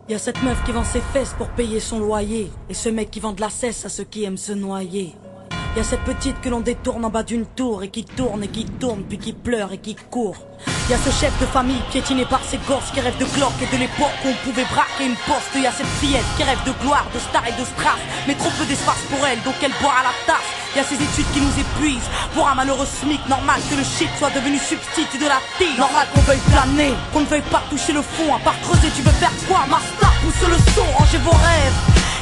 Y'a cette meuf qui vend ses fesses pour payer son loyer, et ce mec qui vend de la cesse à ceux qui aiment se noyer. Y'a cette petite que l'on détourne en bas d'une tour, et qui tourne, puis qui pleure et qui court. Y'a ce chef de famille piétiné par ses gosses qui rêve de glock et de l'époque où on pouvait braquer une poste. Y'a cette fillette qui rêve de gloire, de star et de strass, mais trop peu d'espace pour elle, donc elle boit à la tasse. Y'a ces études qui nous épuisent, pour un malheureux SMIC, normal que le shit soit devenu substitut de la tige. Normal qu'on veuille planer, qu'on ne veuille pas toucher le fond, à part creuser tu veux faire quoi? Master, pousse le son, rangez vos rêves.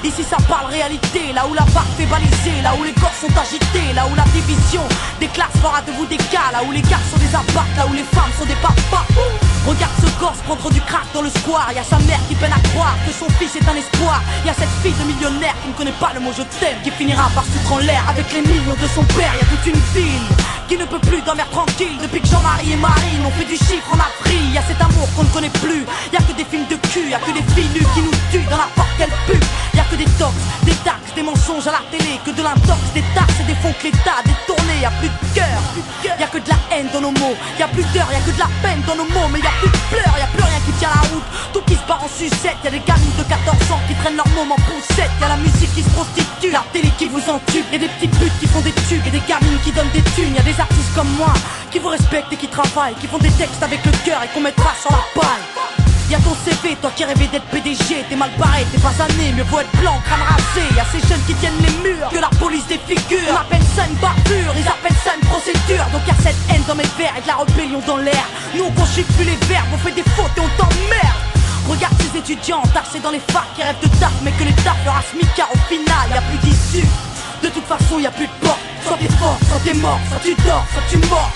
Ici ça parle réalité, là où la barre fait baliser, là où les corps sont agités, là où la division des classes fera de vous des cas, là où les gars sont des apparts, là où les femmes sont des papas. Regarde ce gosse prendre du crack dans le square. Y'a sa mère qui peine à croire que son fils est un espoir. Y'a cette fille de millionnaire qui ne connaît pas le mot je t'aime, qui finira par foutre en l'air avec les millions de son père. Y'a toute une ville qui ne peut plus dormir tranquille depuis que Jean-Marie et Marine ont fait du chiffre en Afrique. Y'a cet amour qu'on ne connaît plus, y'a que des films de cul, y'a que des filles nues qui nous tuent dans n'importe quelle pub. Y'a que des tox, des taxes, des mensonges à la télé, que de l'intox, des taxes et des fonds que l'État a détournés. Y'a plus de cœur, y'a que de la haine dans nos mots. Y'a plus d'heures, y'a que de la peine dans nos mots. Mais y'a plus de pleurs, y'a plus rien qui tient la route. Tout qui se barre en sucette, y'a des gamines de 14 ans qui traînent leur môme en poussette. Y'a la musique qui se prostitue, la télé qui vous entube. Y'a des petites putes qui font des tubes et des gamines qui donnent des thunes. Y'a des artistes comme moi qui vous respectent et qui travaillent, qui font des textes avec le cœur et qu'on mettra sur la paille. Y'a ton CV, toi qui rêvais d'être PDG, t'es mal barré, t'es pas sané, mieux vaut être blanc, crâne rasé. Y'a ces jeunes qui tiennent les murs, que la police défigure. On appelle ça une bavure, ils appellent ça une procédure. Donc y'a cette haine dans mes vers et de la rébellion dans l'air. Nous on conjugue plus les verbes, on fait des fautes et on t'emmerde. Regarde ces étudiants tassés dans les facs qui rêvent de taf, mais que les taf leur a smicard au final, y'a plus d'issue. De toute façon y'a plus de porte, soit t'es fort, soit t'es mort, soit tu dors, soit tu mords.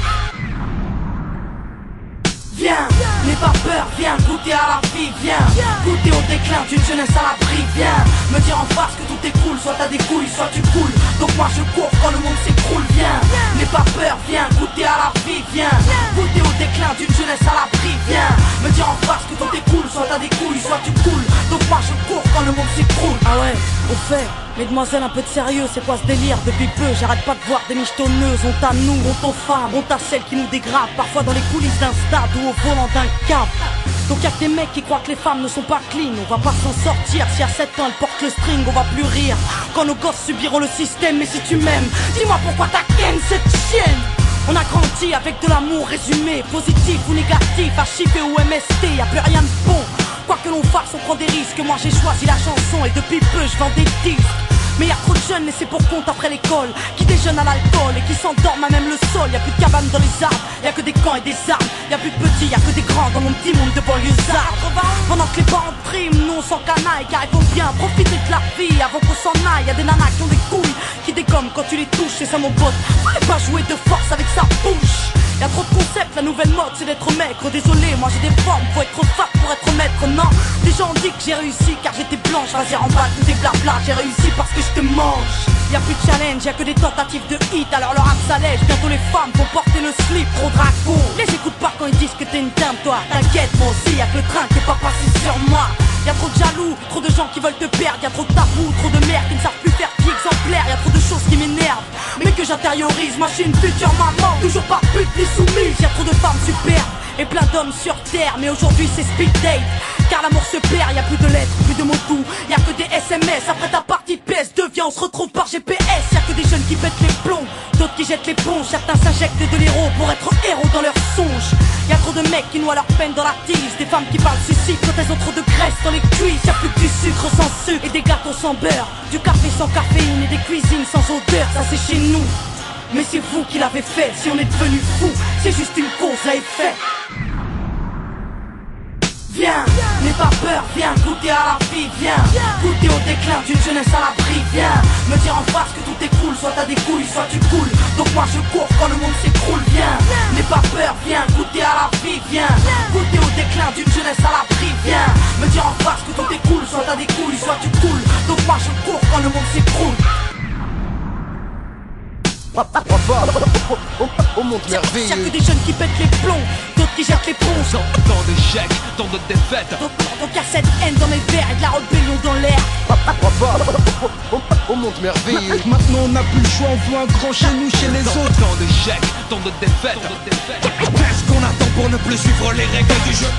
Viens, n'aie pas peur, viens goûter à la vie, viens goûter au déclin d'une jeunesse à l'abri, viens me dire en face que tout est cool, soit t'as des couilles, soit tu coules. Donc moi je cours quand le monde s'écroule, viens n'aie pas peur, viens goûter à la vie, viens goûter au déclin d'une jeunesse à l'abri, viens me dire en face que tout est cool, soit t'as des couilles, soit tu coules. Donc moi je cours quand le monde s'écroule. Ah ouais, au fait, mesdemoiselles, un peu de sérieux, c'est quoi ce délire? Depuis peu, j'arrête pas de voir des michetonneuses. Honte à nous, honte aux femmes, honte à celles qui nous dégradent, parfois dans les coulisses d'un stade ou au volant d'un cab. Donc y'a que des mecs qui croient que les femmes ne sont pas clean. On va pas s'en sortir, si à 7 ans elles portent le string, on va plus rire quand nos gosses subiront le système. Mais si tu m'aimes, dis-moi pourquoi t'as ken cette chienne. On a grandi avec de l'amour résumé, positif ou négatif, HIP ou MST, y'a plus rien de bon. Quoi que l'on fasse, on prend des risques. Moi j'ai choisi la chanson et depuis peu je vends des disques. Mais y'a trop de jeunes laissés pour compte après l'école, qui déjeunent à l'alcool et qui s'endorment à même le sol. Y'a plus de cabanes dans les arbres, y'a que des camps et des armes. Y'a plus de petits, y'a que des grands dans mon petit monde de banlieusards. Pendant que les parents triment, nous on s'en canaille, car il faut bien profiter de la vie avant qu'on s'en aille. Y'a des nanas qui ont des couilles, qui dégomment quand tu les touches, c'est ça mon pote. Fallait pas jouer de force avec sa bouche. Y'a trop de concepts, la nouvelle mode c'est d'être maigre. Désolé, moi j'ai des formes, faut être fat pour être maître. Non, des gens ont dit que j'ai réussi car j'étais blanche. Vas-y remballe tout des blabla, j'ai réussi parce que je te mange. Y'a plus de challenge, y'a que des tentatives de hit. Alors leur âme s'allège, bientôt les femmes vont porter le slip. Trop dragon, les écoute pas quand ils disent que t'es une dame toi. T'inquiète, moi aussi, y'a que le train qui est pas passé sur moi. Y'a trop de jaloux, trop de gens qui veulent te perdre. Y'a trop de tabous, trop de mères qui ne savent plus faire pied exemplaire. Y'a trop de choses qui m'énervent, mais que j'intériorise. Moi je suis une future maman, toujours pas pute ni soumise. Y'a trop de femmes superbes et plein d'hommes sur terre. Mais aujourd'hui c'est speed date, car l'amour se perd. Y'a plus de lettres, plus de mots doux, y'a que des SMS. Après ta partie PS2, viens on se retrouve par GPS. Y'a que des jeunes qui pètent les plombs, d'autres qui jettent l'éponge. Certains s'injectent de l'héros pour être héros dans leurs songes. Y'a trop de mecs qui noient leur peine dans la tise, des femmes qui parlent suicide quand elles ont trop de graisse dans les cuisses. Y'a plus que du sucre sans sucre et des gâteaux sans beurre, du café sans caféine et des cuisines sans odeur. Ça c'est chez nous, mais c'est vous qui l'avez fait. Si on est devenu fou, c'est juste une cause à effet. Viens, n'aie pas peur, viens goûter à la vie, viens goûter au déclin d'une jeunesse à l'abri, viens me dire en face que tout est cool, soit t'as des couilles, soit tu coules. Donc moi je cours quand le monde s'écroule, viens n'aie pas peur, viens goûter à la vie, viens goûter au déclin d'une jeunesse à l'abri, viens me dire en face que tout est cool, soit t'as des couilles, soit tu coules. Donc moi je cours quand le monde s'écroule. Au monde merveilleux. Y'a que des jeunes qui pètent les plombs, d'autres qui jettent l'éponge. Tant d'échecs, tant de défaites. Donc y'a cette haine dans mes vers et de la rébellion dans l'air. Au monde merveilleux. Maintenant on n'a plus le choix, on veut un grand chez nous, chez les autres. Tant d'échecs, tant de défaites. Qu'est-ce qu'on attend pour ne plus suivre les règles du jeu?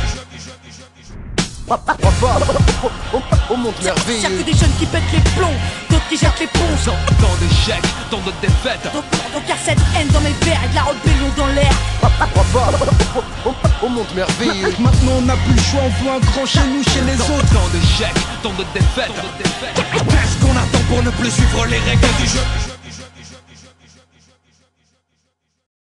Au monde Y'a que merveilleux. des jeunes qui pètent les plombs, d'autres qui jettent l'éponge. Tant d'échecs, tant de défaites. Donc y'a cette haine dans mes verres et de la rébellion dans l'air. Au monde merveilleux. Maintenant on n'a plus le choix, on veut un grand chez nous, chez les autres. Tant d'échecs, tant de défaites. Qu'est-ce qu'on attend pour ne plus suivre les règles du jeu?